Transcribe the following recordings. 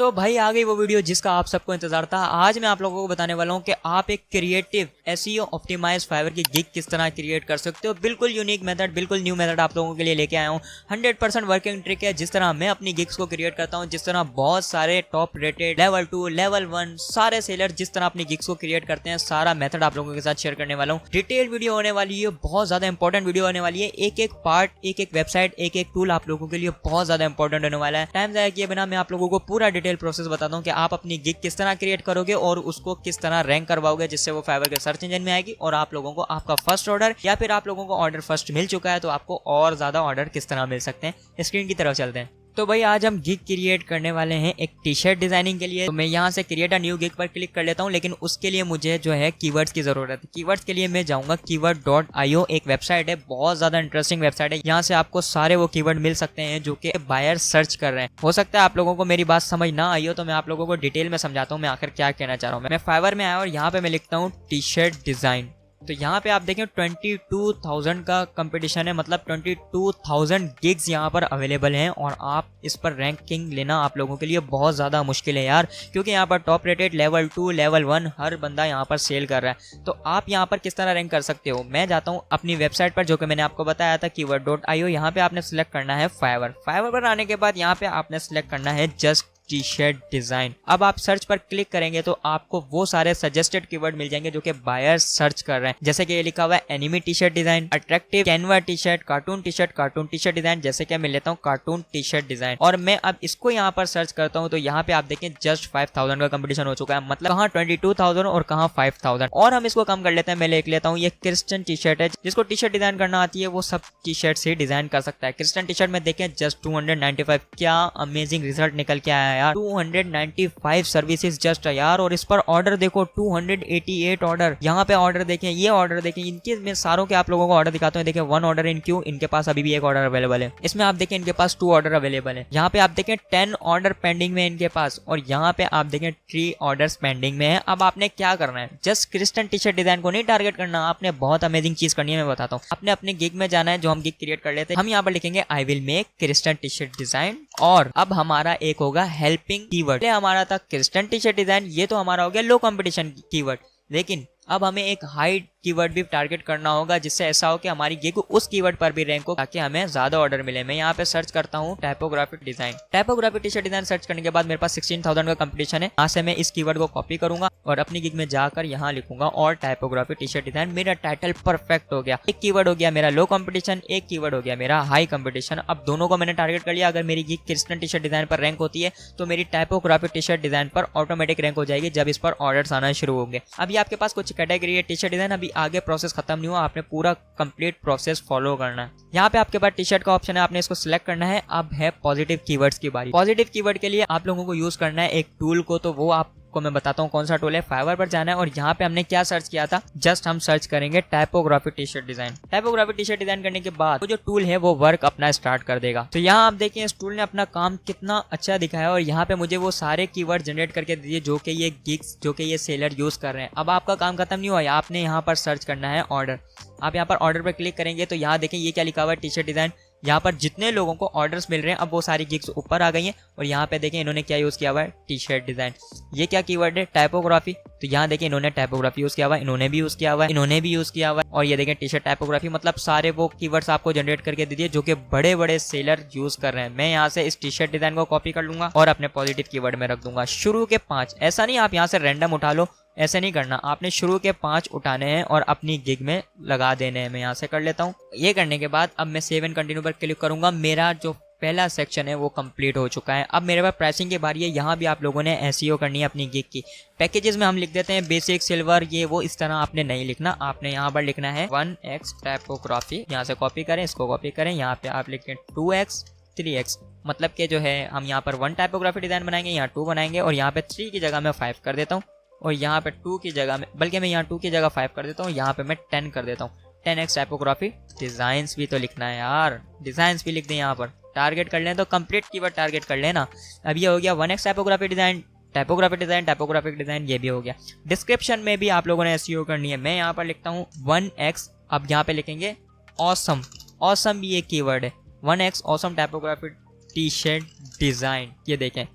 तो भाई आ गई वो वीडियो जिसका आप सबको इंतजार था। आज मैं आप लोगों को बताने वाला हूँ कि आप एक क्रिएटिव एसईओ ऑप्टिमाइज फाइवर की गिग किस तरह क्रिएट कर सकते हो। बिल्कुल यूनिक मेथड, बिल्कुल न्यू मेथड आप लोगों के लिए लेके आया हूँ। 100% वर्किंग ट्रिक है। जिस तरह मैं अपनी गिग्स को क्रिएट करता हूँ, जिस तरह बहुत सारे टॉप रेटेड लेवल 2 लेवल 1 सारे सेलर जिस तरह अपनी गिग्स को क्रिएट करते हैं, सारा मेथड आप लोगों के साथ शेयर करने वाला हूँ। डिटेल वीडियो होने वाली है, बहुत ज्यादा इंपॉर्टेंट वीडियो होने वाली है। एक एक पार्ट, एक एक वेबसाइट, एक एक टूल आप लोगों के लिए बहुत ज्यादा इंपॉर्टेंट होने वाला है। टाइम जाया किए बिना मैं आप लोगों को पूरा डिटेल प्रोसेस बताता हूँ कि आप अपनी गिग किस तरह क्रिएट करोगे और उसको किस तरह रैंक करवाओगे, जिससे वो फाइवर के सर्च इंजन में आएगी और आप लोगों को आपका फर्स्ट ऑर्डर या फिर आप लोगों को ऑर्डर फर्स्ट मिल चुका है तो आपको और ज्यादा ऑर्डर किस तरह मिल सकते हैं। स्क्रीन की तरफ चलते हैं। तो भाई आज हम गिग क्रिएट करने वाले हैं एक टी शर्ट डिजाइनिंग के लिए। तो मैं यहाँ से क्रिएट अ न्यू गिग पर क्लिक कर लेता हूँ, लेकिन उसके लिए मुझे जो है कीवर्ड्स की जरूरत है। कीवर्ड्स के लिए मैं जाऊँगा keyword.io, एक वेबसाइट है, बहुत ज्यादा इंटरेस्टिंग वेबसाइट है। यहाँ से आपको सारे वो कीवर्ड मिल सकते हैं जो कि बायर सर्च कर रहे हैं। हो सकता है आप लोगों को मेरी बात समझ ना आई हो, तो मैं आप लोगों को डिटेल में समझाता हूँ मैं आखिर क्या कहना चाह रहा हूँ। मैं फाइवर में आया और यहाँ पे मैं लिखता हूँ टी शर्ट डिजाइन। तो यहाँ पे आप देखें 22,000 का कंपटीशन है, मतलब 22,000 गिग्स यहाँ पर अवेलेबल हैं और आप इस पर रैंकिंग लेना आप लोगों के लिए बहुत ज़्यादा मुश्किल है यार, क्योंकि यहाँ पर टॉप रेटेड लेवल 2 लेवल 1 हर बंदा यहाँ पर सेल कर रहा है। तो आप यहाँ पर किस तरह रैंक कर सकते हो, मैं जाता हूँ अपनी वेबसाइट पर जो कि मैंने आपको बताया था keyword.io। यहाँ पे आपने सेलेक्ट करना है फाइवर। फाइवर पर आने के बाद यहाँ पे आपने सेलेक्ट करना है जस्ट टी शर्ट डिजाइन। अब आप सर्च पर क्लिक करेंगे तो आपको वो सारे सजेस्टेड कीवर्ड मिल जाएंगे जो कि बायर सर्च कर रहे हैं। जैसे कि ये लिखा हुआ है enemy T shirt design, attractive Canva T shirt, cartoon T shirt design. जैसे कि मैं लेता हूँ कार्टून टी शर्ट डिजाइन और मैं अब इसको यहाँ पर सर्च करता हूँ तो यहाँ पे आप देखें जस्ट 5,000 का कंपटीशन हो चुका है। मतलब कहाँ 22,000 और कहाँ 5,000। और हम इसको कम कर लेते हैं, मैं लिख लेता हूँ ये क्रिश्चियन टी शर्ट है। जिसको टी शर्ट डिजाइन करना आती है वो सब टी शर्ट से डिजाइन कर सकता है। क्रिश्चियन टी शर्ट में देखें जस्ट 295। क्या अमेजिंग रिजल्ट निकल के आया यार, 295 सर्विसेज जस्ट यार। और इस पर ऑर्डर देखो 288 ऑर्डर। यहाँ पे ऑर्डर देखें, ये ऑर्डर देखें, इनके मैं सारों के आप लोगों को ऑर्डर दिखाता हूँ। देखें 1 ऑर्डर इन क्यू, इनके पास अभी भी 1 ऑर्डर अवेलेबल है। इसमें आप देखें इनके पास 2 ऑर्डर अवेलेबल है। यहाँ पे आप देखें 10 ऑर्डर पेंडिंग में इनके पास, और यहाँ पे आप देखें 3 ऑर्डर्स पेंडिंग में है। अब आपने क्या करना है, just Christian T shirt design को नहीं टारगेट करना, आपने बहुत अमेजिंग चीज करनी है, मैं बताता हूँ। आपने अपने गिग में जाना है, जो हम गिग क्रिएट कर लेते हैं। हम यहाँ पर लिखेंगे I will make Christian T shirt design, और अब हमारा एक होगा हेल्पिंग कीवर्ड। हमारा था क्रिश्चियन टी शर्ट डिजाइन, ये तो हमारा हो गया लो कंपटीशन कीवर्ड। लेकिन अब हमें एक हाई कीवर्ड भी टारगेट करना होगा, जिससे ऐसा हो कि हमारी गिग उस कीवर्ड पर भी रैंक हो, ताकि हमें ज्यादा ऑर्डर मिले। मैं यहाँ पे सर्च करता हूँ typographic design. Typographic T shirt design search करने के बाद मेरे पास 16,000 का कंपटीशन है। यहाँ से मैं इस कीवर्ड को कॉपी करूंगा और अपनी गिग में जाकर यहाँ लिखूंगा और टाइपोग्राफिक टी शर्ट डिजाइन। मेरा टाइटल परफेक्ट हो गया। एक कीवर्ड हो गया मेरा लो कंपटीशन, एक कीवर्ड हो गया मेरा हाई कंपटीशन। अब दोनों को मैंने टारगेट कर लिया। अगर मेरी gig Christian T shirt design पर रैंक होती है तो मेरी टाइपोग्राफिक टी शर्ट डिजाइन पर ऑटोमेटिक रैंक हो जाएगी जब इस पर ऑर्डर्स आना शुरू होंगे। अभी आपके पास कुछ कैटेगरी है टी शर्ट डिजाइन, अभी आगे प्रोसेस खत्म नहीं हुआ, आपने पूरा कंप्लीट प्रोसेस फॉलो करना है। यहाँ पे आपके पास टी शर्ट का ऑप्शन है, आपने इसको सिलेक्ट करना है। अब है पॉजिटिव कीवर्ड्स की बारी। पॉजिटिव कीवर्ड के लिए आप लोगों को यूज करना है एक टूल को, तो वो आपको मैं बताता हूँ कौन सा टूल है। फाइवर पर जाना है और यहाँ पे हमने क्या सर्च किया था, जस्ट हम सर्च करेंगे typographic T shirt design. Typographic T shirt design करने के बाद वो जो टूल है वो वर्क अपना स्टार्ट कर देगा। तो यहाँ आप देखिए इस टूल ने अपना काम कितना अच्छा दिखाया और यहाँ पे मुझे वो सारे कीवर्ड जनरेट करके दिए जो कि ये गिग्स, जो कि ये सेलर यूज कर रहे हैं। अब आपका काम खत्म नहीं हुआ, आपने यहाँ पर सर्च करना है ऑर्डर। आप यहाँ पर ऑर्डर पर क्लिक करेंगे तो यहाँ देखें ये क्या लिखा हुआ है, टी शर्ट डिजाइन। यहाँ पर जितने लोगों को ऑर्डर्स मिल रहे हैं अब वो सारी गिग्स ऊपर आ गई हैं। और यहाँ पे देखें इन्होंने क्या यूज किया हुआ है, टी शर्ट डिजाइन। ये क्या कीवर्ड है, टाइपोग्राफी। तो यहाँ देखें इन्होंने टाइपोग्राफी यूज किया हुआ है, इन्होंने भी यूज किया हुआ है, इन्होंने भी यूज किया हुआ है। और ये देखें टी शर्ट टाइपोग्राफी, मतलब सारे वो कीवर्ड्स आपको जनरेट करके दे दिए जो कि बड़े बड़े सेलर यूज कर रहे हैं। मैं यहाँ से इस टी शर्ट डिजाइन को कॉपी कर लूंगा और अपने पॉजिटिव कीवर्ड में रख दूंगा शुरू के 5। ऐसा नहीं आप यहाँ से रैंडम उठा लो, ऐसे नहीं करना, आपने शुरू के 5 उठाने हैं और अपनी गिग में लगा देने हैं। मैं यहाँ से कर लेता हूँ। ये करने के बाद अब मैं सेव एंड कंटिन्यू पर क्लिक करूंगा। मेरा जो पहला सेक्शन है वो कंप्लीट हो चुका है। अब मेरे पास प्राइसिंग की बारी है। यहाँ भी आप लोगों ने एसईओ करनी है अपनी गिग की। पैकेजेस में हम लिख देते हैं बेसिक, सिल्वर, ये वो, इस तरह आपने नहीं लिखना। आपने यहाँ पर लिखना है 1x टाइपोग्राफी। यहाँ से कॉपी करें, इसको कॉपी करें, यहाँ पे आप लिखें 2x 3x, मतलब कि जो है हम यहाँ पर 1 टाइपोग्राफी डिजाइन बनाएंगे, यहाँ 2 बनाएंगे और यहाँ पे 3 की जगह मैं 5 कर देता हूँ। और यहाँ पे 2 की जगह में, बल्कि मैं यहाँ 2 की जगह 5 कर देता हूँ, यहाँ पे मैं 10 कर देता हूँ। 10x टाइपोग्राफी डिजाइन्स भी तो लिखना है यार, डिजाइन्स भी लिख दें यहाँ पर। टारगेट कर लें तो कंप्लीट कीवर्ड टारगेट कर लेना। अब ये हो गया 1x typography design, typographic design, typographic design, ये भी हो गया। डिस्क्रिप्शन में भी आप लोगों ने एसईओ करनी है। मैं यहाँ पर लिखता हूँ 1x। अब यहाँ पे लिखेंगे ऑसम। ऑसम भी एक कीवर्ड है। 1x awesome typographic T shirt design. ये देखें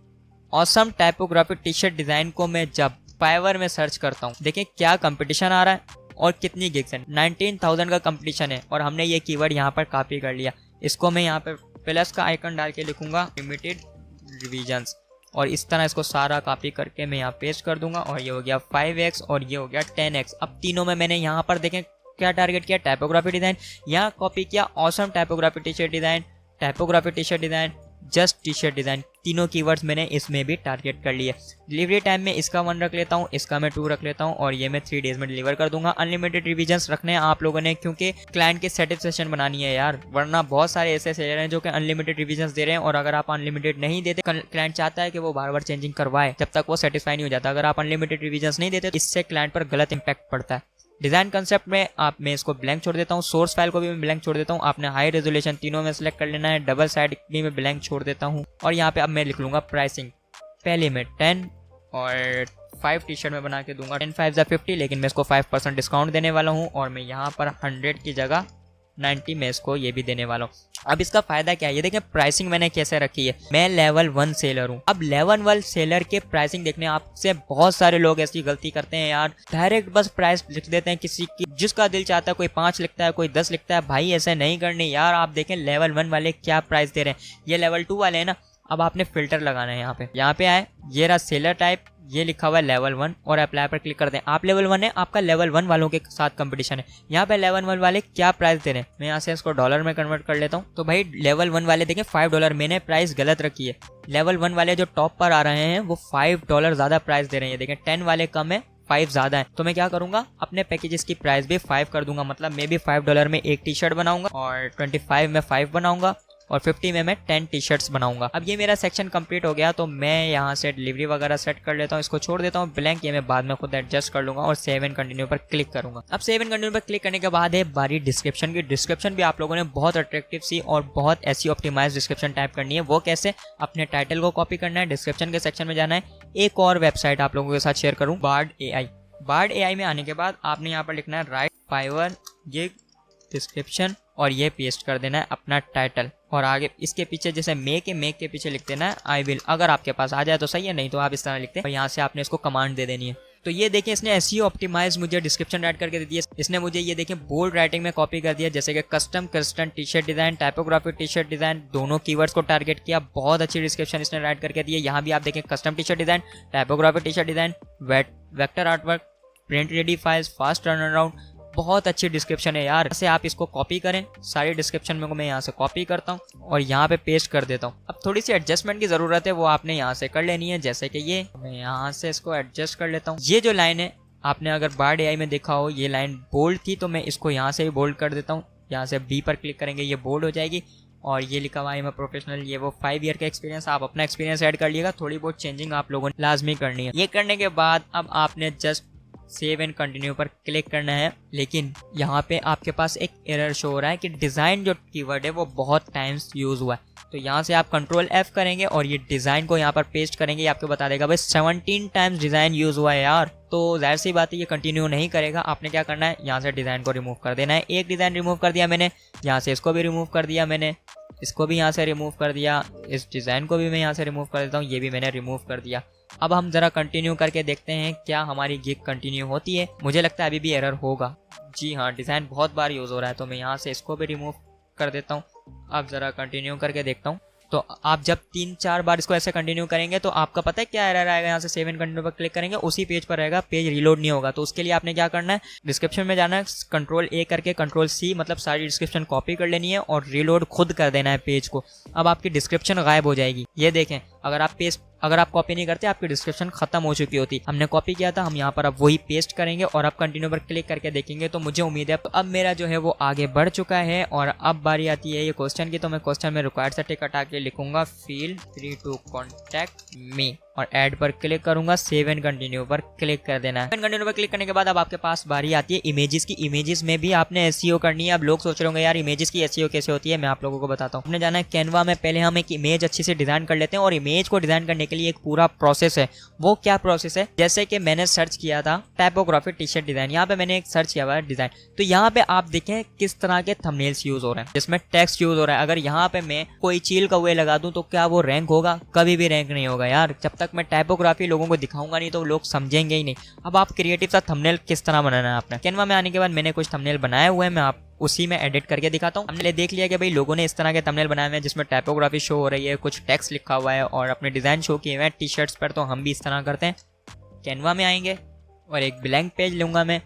awesome typography T shirt design को मैं जब फाइवर में सर्च करता हूँ, देखिए क्या कंपटीशन आ रहा है और कितनी गिग्स है। 19,000 का कंपटीशन है और हमने ये कीवर्ड यहाँ पर कॉपी कर लिया। इसको मैं यहाँ पर प्लस का आइकन डाल के लिखूंगा लिमिटेड रिवीजन्स और इस तरह इसको सारा कॉपी करके मैं यहाँ पेस्ट कर दूंगा और ये हो गया 5x और ये हो गया 10x। अब तीनों में मैंने यहाँ पर देखें क्या टारगेट किया, टाइपोग्राफी डिजाइन, यहाँ कॉपी किया awesome typography T shirt design, typography T shirt design, just T shirt design, तीनों कीवर्ड्स मैंने इसमें भी टारगेट कर लिए। डिलीवरी टाइम में इसका 1 रख लेता हूँ, इसका मैं 2 रख लेता हूँ और ये मैं 3 डेज में डिलीवर कर दूंगा। अनलिमिटेड रिवीजन्स रखने हैं आप लोगों ने क्योंकि क्लाइंट की सेटिस्फेक्शन बनानी है यार, वरना बहुत सारे ऐसे सेलर हैं जो कि अनलिमिटेड रिवीजन्स दे रहे हैं और अगर आप अनलिमिटेड नहीं देते, क्लाइंट चाहता है कि वो बार बार चेंजिंग करवाए जब तक वो सेटिस्फाई नहीं हो जाता। अगर आप अनलिमिटेड रिवीजन्स नहीं देते इससे क्लाइंट पर गलत इंपैक्ट पड़ता है। डिजाइन कंसेप्ट में मैं इसको ब्लैंक छोड़ देता हूँ, सोर्स फाइल को भी मैं ब्लैंक छोड़ देता हूँ। आपने हाई रेजोल्यूशन तीनों में सेलेक्ट कर लेना है, डबल साइड भी मैं ब्लैंक छोड़ देता हूँ और यहाँ पे अब मैं लिख लूंगा प्राइसिंग। पहले मैं 10 और 5 टी शर्ट में बना के दूंगा 10 5 50, लेकिन मैं इसको 5% डिस्काउंट देने वाला हूँ और मैं यहाँ पर 100 की जगह 90 में इसको ये भी देने वाला हूँ। अब इसका फायदा क्या है, ये देखें प्राइसिंग मैंने कैसे रखी है। मैं लेवल 1 सेलर हूँ। अब लेवल 1 सेलर के प्राइसिंग देखने आपसे बहुत सारे लोग ऐसी गलती करते हैं यार, डायरेक्ट बस प्राइस लिख देते हैं किसी की, जिसका दिल चाहता है कोई 5 लिखता है, कोई 10 लिखता है। भाई ऐसे नहीं करनी यार। आप देखें लेवल 1 वाले क्या प्राइस दे रहे हैं, ये लेवल 2 वाले हैं ना। अब आपने फिल्टर लगाना है, यहाँ पे आए, ये रहा सेलर टाइप, ये लिखा हुआ है लेवल 1 और अप्लाई पर क्लिक कर दें। आप लेवल 1 है, आपका लेवल 1 वालों के साथ कंपटीशन है। यहाँ पे लेवल 1 वाले क्या प्राइस दे रहे हैं, मैं यहाँ से इसको डॉलर में कन्वर्ट कर लेता हूँ। तो भाई लेवल 1 वाले देखें $5, मैंने प्राइस गलत रखी है। लेवल 1 वाले जो टॉप पर आ रहे हैं वो $5 ज्यादा प्राइस दे रहे हैं। देखें 10 वाले कम है, 5 ज्यादा है। तो मैं क्या करूंगा, अपने पैकेजेस की प्राइस भी 5 कर दूंगा। मतलब मैं भी $5 में एक टी शर्ट बनाऊंगा और 25 में 5 बनाऊंगा और 50 में मैं 10 टी शर्ट्स बनाऊंगा। अब ये मेरा सेक्शन कंप्लीट हो गया तो मैं यहाँ से डिलीवरी वगैरह सेट कर लेता हूँ, इसको छोड़ देता हूँ ब्लैंक। ये मैं बाद में खुद एडजस्ट कर लूंगा और सेव एंड कंटिन्यू पर क्लिक करूंगा। अब सेव एंड कंटिन्यू पर क्लिक करने के बाद है बारी डिस्क्रिप्शन की। डिस्क्रिप्शन भी आप लोगों ने बहुत अट्रैक्टिव सी और बहुत ऐसी ऑप्टिमाइज डिस्क्रिप्शन टाइप करनी है। वो कैसे, अपने टाइटल को कॉपी करना है, डिस्क्रिप्शन के सेक्शन में जाना है। एक और वेबसाइट आप लोगों के साथ शेयर करूँ, बार्ड AI। बार्ड AI में आने के बाद आपने यहाँ पर लिखना है राइट फाइवर गिग डिस्क्रिप्शन और ये पेस्ट कर देना है अपना टाइटल और आगे इसके पीछे जैसे मेक के पीछे लिख देना है आई विल। अगर आपके पास आ जाए तो सही है, नहीं तो आप इस तरह लिखते हैं और यहाँ से आपने इसको कमांड दे देनी है। तो ये देखिए इसने SEO ऑप्टिमाइज मुझे डिस्क्रिप्शन राइट करके दे दिया। इसने मुझे ये देखिए बोल्ड राइटिंग में कॉपी कर दिया, जैसे कि custom Christian T shirt design, typography T shirt design, दोनों कीवर्ड्स को टारगेट किया। बहुत अच्छी डिस्क्रिप्शन इसने राइट करके दी है। यहाँ भी आप देखें custom T shirt design, typography T shirt design, vector artwork, print ready files, fast turn around, बहुत अच्छी डिस्क्रिप्शन है यार। ऐसे आप इसको कॉपी करें, सारी डिस्क्रिप्शन में मैं यहाँ से कॉपी करता हूँ और यहाँ पे पेस्ट कर देता हूँ। अब थोड़ी सी एडजस्टमेंट की जरूरत है, वो आपने यहाँ से कर लेनी है। जैसे कि ये मैं यहाँ से इसको एडजस्ट कर लेता हूँ। ये जो लाइन है आपने अगर बार्ड AI में देखा हो, ये लाइन बोल्ड थी तो मैं इसको यहाँ से भी बोल्ड कर देता हूँ। यहाँ से B पर क्लिक करेंगे, ये बोल्ड हो जाएगी और ये लिखा हुआ है मैं प्रोफेशनल, ये वो 5 ईयर का एक्सपीरियंस। आप अपना एक्सपीरियंस ऐड कर लिएगा, थोड़ी बहुत चेंजिंग आप लोगों ने लाजमी करनी है। ये करने के बाद अब आपने जस्ट सेव एंड कंटिन्यू पर क्लिक करना है। लेकिन यहाँ पे आपके पास एक एरर शो हो रहा है कि डिजाइन जो कीवर्ड है वो बहुत टाइम्स यूज हुआ है। तो यहाँ से आप कंट्रोल F करेंगे और ये डिजाइन को यहाँ पर पेस्ट करेंगे, ये आपको बता देगा भाई 17 टाइम्स डिजाइन यूज हुआ है यार। तो जाहिर सी बात है ये कंटिन्यू नहीं करेगा। आपने क्या करना है, यहाँ से डिजाइन को रिमूव कर देना है। एक डिजाइन रिमूव कर दिया मैंने, यहाँ से इसको भी रिमूव कर दिया मैंने, इसको भी यहाँ से रिमूव कर दिया, इस डिजाइन को भी मैं यहाँ से रिमूव कर देता हूँ, ये भी मैंने रिमूव कर दिया। अब हम जरा कंटिन्यू करके देखते हैं क्या हमारी गिग कंटिन्यू होती है। मुझे लगता है अभी भी एरर होगा। जी हाँ, डिजाइन बहुत बार यूज हो रहा है तो मैं यहाँ से इसको भी रिमूव कर देता हूँ। अब जरा कंटिन्यू करके देखता हूँ। तो आप जब 3-4 बार इसको ऐसे कंटिन्यू करेंगे तो आपका पता है क्या एरर आएगा। यहाँ से सेव एंड कंटिन्यू पर क्लिक करेंगे, उसी पेज पर रहेगा, पेज रीलोड नहीं होगा। तो उसके लिए आपने क्या करना है, डिस्क्रिप्शन में जाना है, कंट्रोल A करके कंट्रोल C मतलब सारी डिस्क्रिप्शन कॉपी कर लेनी है और रीलोड खुद कर देना है पेज को। अब आपकी डिस्क्रिप्शन गायब हो जाएगी। ये देखें, अगर आप कॉपी नहीं करते आपकी डिस्क्रिप्शन खत्म हो चुकी होती। हमने कॉपी किया था, हम यहाँ पर अब वही पेस्ट करेंगे और अब कंटिन्यू पर क्लिक करके देखेंगे तो मुझे उम्मीद है तो अब मेरा जो है वो आगे बढ़ चुका है। और अब बारी आती है ये क्वेश्चन की। तो मैं क्वेश्चन में रिक्वायर्ड से टिक हटा के लिखूंगा feel free to contact me और ऐड पर क्लिक करूंगा, सेव एंड कंटिन्यू पर क्लिक कर देना है। कंटिन्यू पर क्लिक करने के बाद अब आपके पास बारी आती है इमेजेस की। इमेजेस में भी आपने एसईओ करनी है। अब लोग सोच रहे होंगे यार इमेजेस की एसईओ कैसे होती है, मैं आप लोगों को बताता हूँ। आपने जाना है कैनवा में, पहले हम एक इमेज अच्छी से डिजाइन कर लेते हैं और इमेज को डिजाइन करने के लिए एक पूरा प्रोसेस है। वो क्या प्रोसेस है, जैसे कि मैंने सर्च किया था टाइपोग्राफी टी शर्ट डिजाइन, यहाँ पे मैंने एक सर्च किया हुआ है डिजाइन, तो यहाँ पे आप देखें किस तरह के थंबनेल्स यूज हो रहे हैं जिसमें टेक्स्ट यूज हो रहा है। अगर यहाँ पे मैं कोई चील कौवे लगा दूं तो क्या वो रैंक होगा? कभी भी रैंक नहीं होगा यार। जब तक मैं टाइपोग्राफी लोगों को दिखाऊंगा नहीं तो लोग समझेंगे ही नहीं। अब आप क्रिएटिव सा थंबनेल किस तरह बनाना है आपने, कैनवा में आने के बाद मैंने कुछ थंबनेल बनाए हुए हैं, मैं आप उसी में एडिट करके दिखाता हूँ। हमने देख लिया कि भाई लोगों ने इस तरह के थंबनेल बनाए हुए हैं जिसमें टाइपोग्राफी शो हो रही है, कुछ टेक्स्ट लिखा हुआ है और अपने डिजाइन शो किए हुए हैं टी शर्ट्स पर। तो हम भी इस तरह करते हैं, कैनवा में आएंगे और एक ब्लैंक पेज लूंगा मैं,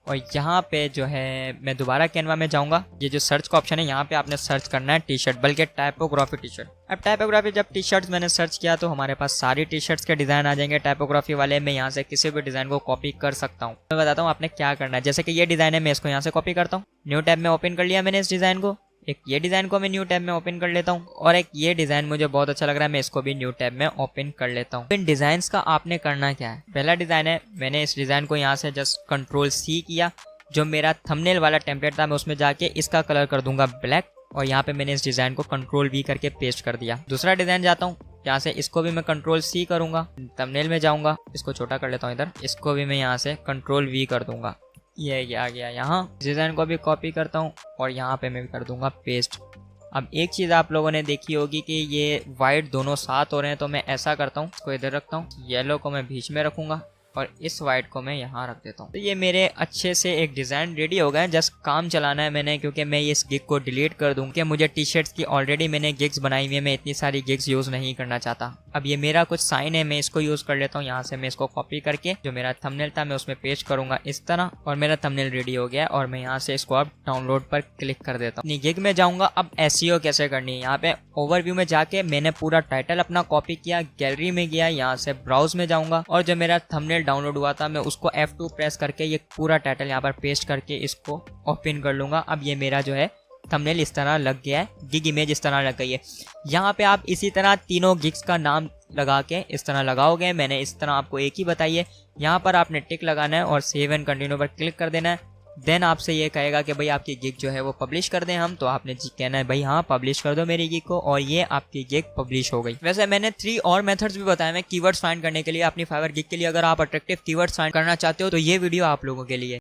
और यहाँ पे जो है मैं दोबारा कैनवा में जाऊंगा। ये जो सर्च का ऑप्शन है यहाँ पे आपने सर्च करना है टी शर्ट, बल्कि टाइपोग्राफी टी शर्ट। अब टाइपोग्राफी जब टी शर्ट्स मैंने सर्च किया तो हमारे पास सारी टी शर्ट्स के डिजाइन आ जाएंगे टाइपोग्राफी वाले। मैं यहाँ से किसी भी डिजाइन को कॉपी कर सकता हूँ। मैं बताता हूँ आपने क्या करना है। जैसे कि ये डिजाइन है, मैं इसको यहाँ से कॉपी करता हूँ, न्यू टैब में ओपन कर लिया मैंने इस डिजाइन को। एक ये डिजाइन को मैं न्यू टैब में ओपन कर लेता हूँ और एक ये डिजाइन मुझे बहुत अच्छा लग रहा है, मैं इसको भी न्यू टैब में ओपन कर लेता हूँ। इन डिजाइन का आपने करना क्या है, पहला डिजाइन है, मैंने इस डिजाइन को यहाँ से जस्ट कंट्रोल सी किया, जो मेरा थंबनेल वाला टेम्पलेट था मैं उसमें जाके इसका कलर कर दूंगा ब्लैक, और यहाँ पे मैंने इस डिजाइन को कंट्रोल वी करके पेस्ट कर दिया। दूसरा डिजाइन जाता हूँ, यहाँ से इसको भी मैं कंट्रोल सी करूंगा, थंबनेल में जाऊंगा, इसको छोटा कर लेता हूँ इधर, इसको भी मैं यहाँ से कंट्रोल वी कर दूंगा। ये आ गया यहाँ। डिजाइन को भी कॉपी करता हूँ और यहाँ पे मैं कर दूंगा पेस्ट। अब एक चीज़ आप लोगों ने देखी होगी कि ये वाइट दोनों साथ हो रहे हैं, तो मैं ऐसा करता हूँ, इसको इधर रखता हूँ, येलो को मैं बीच में रखूंगा और इस वाइट को मैं यहाँ रख देता हूँ। तो ये मेरे अच्छे से एक डिज़ाइन रेडी हो गए। जस्ट काम चलाना है मैंने, क्योंकि मैं इस गिग को डिलीट कर दूँ कि मुझे टी शर्ट्स की ऑलरेडी मैंने गिग्स बनाई हुई है, मैं इतनी सारी गिग्स यूज़ नहीं करना चाहता। अब ये मेरा कुछ साइन है, मैं इसको यूज़ कर लेता हूँ। यहाँ से मैं इसको कॉपी करके जो मेरा थंबनेल था मैं उसमें पेस्ट करूँगा इस तरह, और मेरा थंबनेल रेडी हो गया। और मैं यहाँ से इसको अब डाउनलोड पर क्लिक कर देता हूँ। अपनी गिग में जाऊँगा। अब एसईओ कैसे करनी है, यहाँ पे ओवरव्यू में जाके मैंने पूरा टाइटल अपना कॉपी किया, गैलरी में गया, यहाँ से ब्राउज में जाऊँगा और जो मेरा थंबनेल डाउनलोड हुआ था उसको F2 प्रेस करके ये पूरा टाइटल यहाँ पर पेस्ट करके इसको ओपन कर लूंगा। अब ये मेरा जो है थंबनेल इस तरह लग गया है, गिग इमेज इस तरह लग गई है। यहाँ पे आप इसी तरह तीनों गिग्स का नाम लगा के इस तरह लगाओगे। मैंने इस तरह आपको एक ही बताई है। यहाँ पर आपने टिक लगाना है और सेव एंड कंटिन्यू पर क्लिक कर देना है। देन आपसे ये कहेगा कि भाई आपकी गिग जो है वो पब्लिश कर दें हम, तो आपने जी कहना है भाई हाँ पब्लिश कर दो मेरी गिग को, और ये आपकी गिग पब्लिश हो गई। वैसे मैंने 3 और मेथड्स भी बताए हैं कीवर्ड्स फाइंड करने के लिए अपनी फाइवर गिग के लिए। अगर आप अट्रैक्टिव कीवर्ड्स फाइंड करना चाहते हो तो ये वीडियो आप लोगों के लिए।